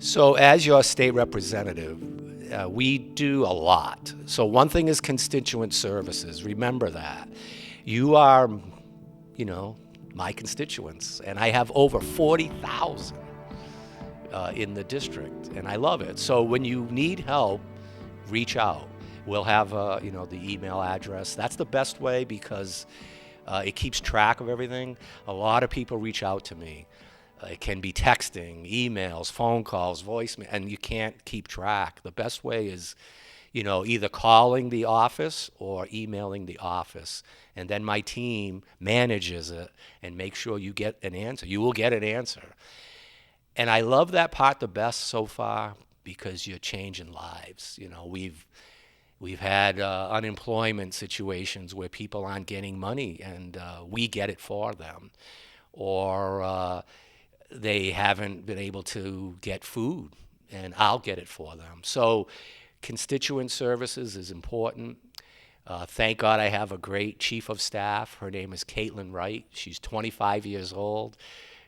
So, as your state representative, we do a lot. So, one thing is constituent services. Remember that. You are, you know, my constituents, and I have over 40,000 in the district, and I love it. So, when you need help, reach out. We'll have, the email address. That's the best way because it keeps track of everything. A lot of people reach out to me. It can be texting, emails, phone calls, voicemail, and you can't keep track. The best way is, either calling the office or emailing the office. And then my team manages it and makes sure you get an answer. You will get an answer. And I love that part the best so far because you're changing lives. We've had unemployment situations where people aren't getting money and we get it for them, or they haven't been able to get food and I'll get it for them. So constituent services is important. Thank God I have a great chief of staff. Her name is Caitlin Wright. She's 25 years old.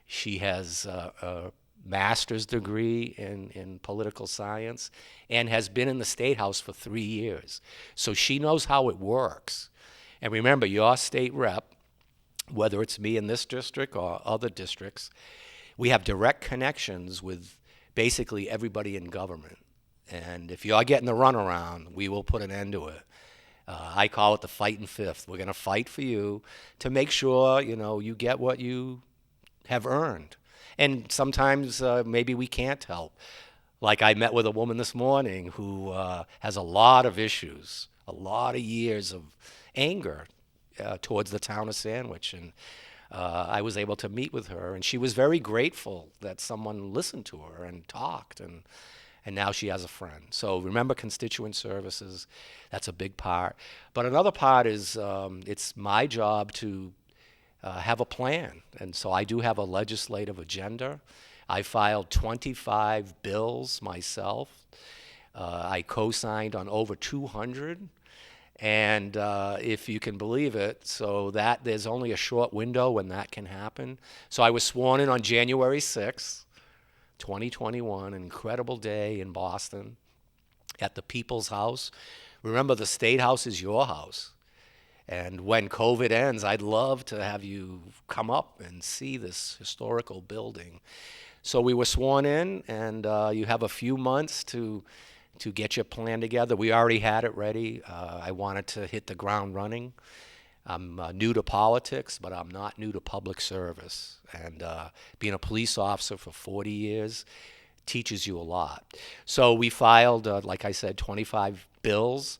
She has a master's degree in political science and has been in the State House for 3 years. So she knows how it works. And remember, your state rep, whether it's me in this district or other districts, we have direct connections with basically everybody in government. And if you're getting the runaround, we will put an end to it. I call it the fighting fifth. We're going to fight for you to make sure, you get what you have earned. And sometimes maybe we can't help. Like I met with a woman this morning who has a lot of issues, a lot of years of anger towards the town of Sandwich. And I was able to meet with her, and she was very grateful that someone listened to her and talked. And now she has a friend. So remember constituent services, that's a big part. But another part is it's my job to have a plan. And so I do have a legislative agenda. I filed 25 bills myself. I co-signed on over 200. And if you can believe it, so that there's only a short window when that can happen. So I was sworn in on January 6th. 2021, an incredible day in Boston at the People's House. Remember, the State House is your house. And when COVID ends, I'd love to have you come up and see this historical building. So we were sworn in, and you have a few months to get your plan together. We already had it ready. I wanted to hit the ground running. I'm new to politics, but I'm not new to public service. And being a police officer for 40 years teaches you a lot. So we filed, like I said, 25 bills,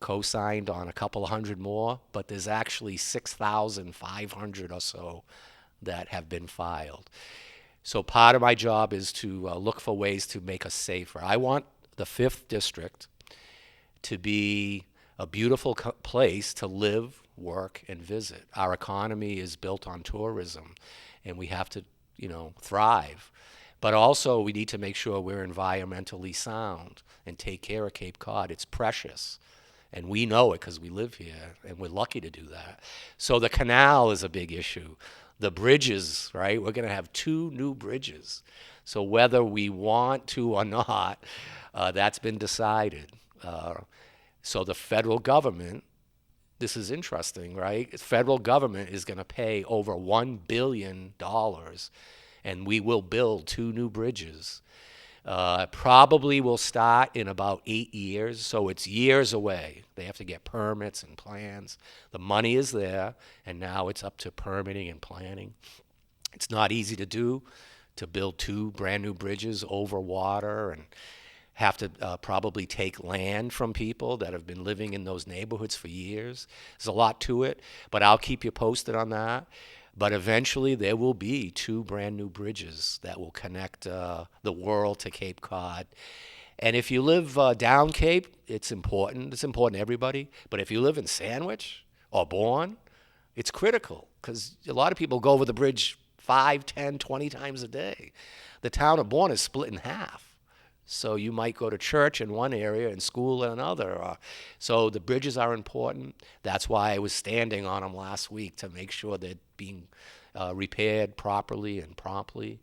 co-signed on a couple of hundred more, but there's actually 6,500 or so that have been filed. So part of my job is to look for ways to make us safer. I want the 5th District to be a beautiful place to live, work, and visit. Our economy is built on tourism, and we have to, thrive. But also, we need to make sure we're environmentally sound and take care of Cape Cod. It's precious, and we know it because we live here, and we're lucky to do that. So the canal is a big issue. The bridges, right? We're going to have 2 new bridges. So whether we want to or not, that's been decided. So the federal government, this is interesting, right? The federal government is going to pay over $1 billion, and we will build 2 new bridges. Probably will start in about 8 years, so it's years away. They have to get permits and plans. The money is there, and now it's up to permitting and planning. It's not easy to do, to build 2 brand new bridges over water, and have to probably take land from people that have been living in those neighborhoods for years. There's a lot to it, but I'll keep you posted on that. But eventually there will be 2 brand new bridges that will connect the world to Cape Cod. And if you live down Cape, it's important. It's important to everybody. But if you live in Sandwich or Bourne, it's critical because a lot of people go over the bridge 5, 10, 20 times a day. The town of Bourne is split in half. So you might go to church in one area and school in another. So the bridges are important. That's why I was standing on them last week to make sure they're being repaired properly and promptly.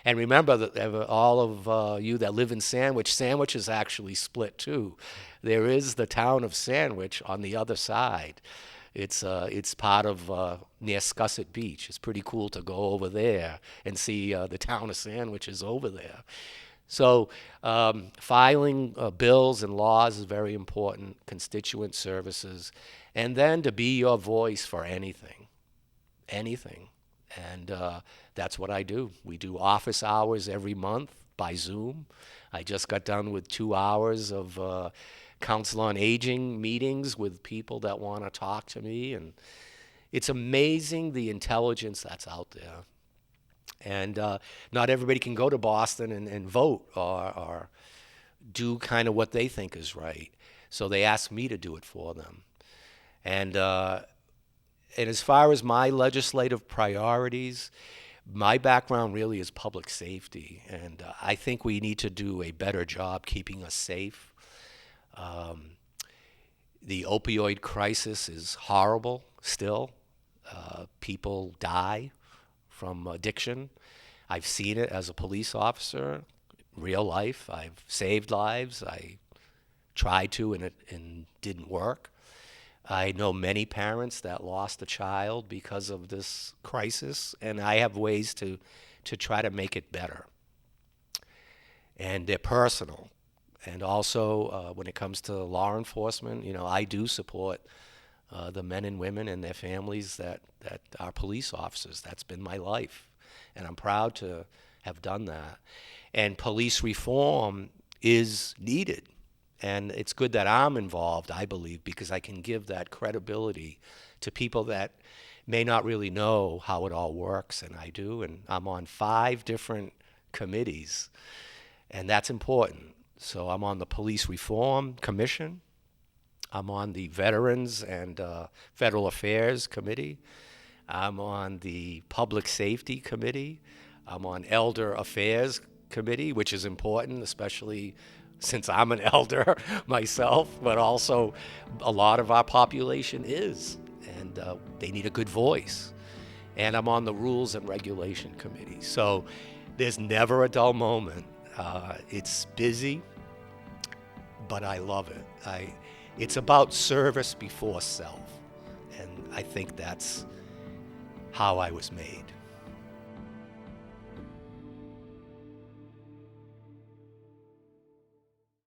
And remember that all of you that live in Sandwich is actually split too. There is the town of Sandwich on the other side. It's part of near Scusset Beach. It's pretty cool to go over there and see the town of Sandwich is over there. So filing bills and laws is very important, constituent services, and then to be your voice for anything, anything. And that's what I do. We do office hours every month by Zoom. I just got done with 2 hours of Council on Aging meetings with people that want to talk to me. And it's amazing the intelligence that's out there. And not everybody can go to Boston and vote or do kind of what they think is right. So they ask me to do it for them. And as far as my legislative priorities, my background really is public safety. And I think we need to do a better job keeping us safe. The opioid crisis is horrible still. People die from addiction. I've seen it as a police officer, real life. I've saved lives. I tried to, and it didn't work. I know many parents that lost a child because of this crisis, and I have ways to try to make it better. And they're personal. And also, when it comes to law enforcement, I do support the men and women and their families that are police officers. That's been my life, and I'm proud to have done that. And police reform is needed. And it's good that I'm involved, I believe, because I can give that credibility to people that may not really know how it all works, and I do. And I'm on 5 different committees, and that's important. So I'm on the Police Reform Commission. I'm on the Veterans and Federal Affairs Committee. I'm on the Public Safety Committee. I'm on Elder Affairs Committee, which is important, especially since I'm an elder myself, but also a lot of our population is, and they need a good voice. And I'm on the Rules and Regulation Committee. So there's never a dull moment. It's busy, but I love it. It's about service before self, and I think that's how I was made.